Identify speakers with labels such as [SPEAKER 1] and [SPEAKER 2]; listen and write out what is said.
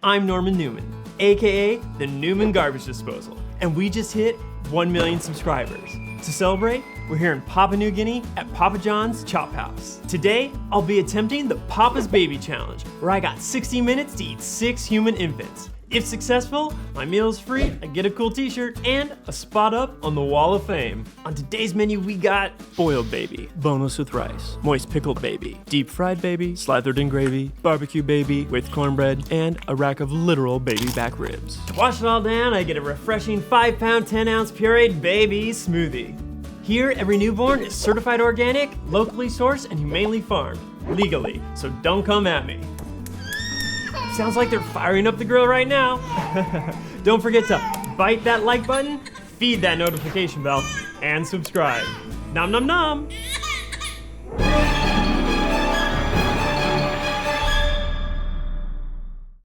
[SPEAKER 1] I'm Norman Newman, aka the Newman Garbage Disposal, and we just hit 1 million subscribers. To celebrate, we're here in Papua New Guinea at Papa John's Chop House. Today, I'll be attempting the Papa's Baby Challenge, where I got 60 minutes to eat 6 human infants. If successful, my meal is free, I get a cool t-shirt, and a spot up on the Wall of Fame. On today's menu, we got boiled baby, boneless with rice, moist pickled baby, deep fried baby, slathered in gravy, barbecue baby with cornbread, and a rack of literal baby back ribs. To wash it all down, I get a refreshing 5-pound, 10-ounce pureed baby smoothie. Here, every newborn is certified organic, locally sourced, and humanely farmed, legally, so don't come at me. Sounds like they're firing up the grill right now. Don't forget to bite that like button, feed that notification bell, and subscribe. Nom nom nom!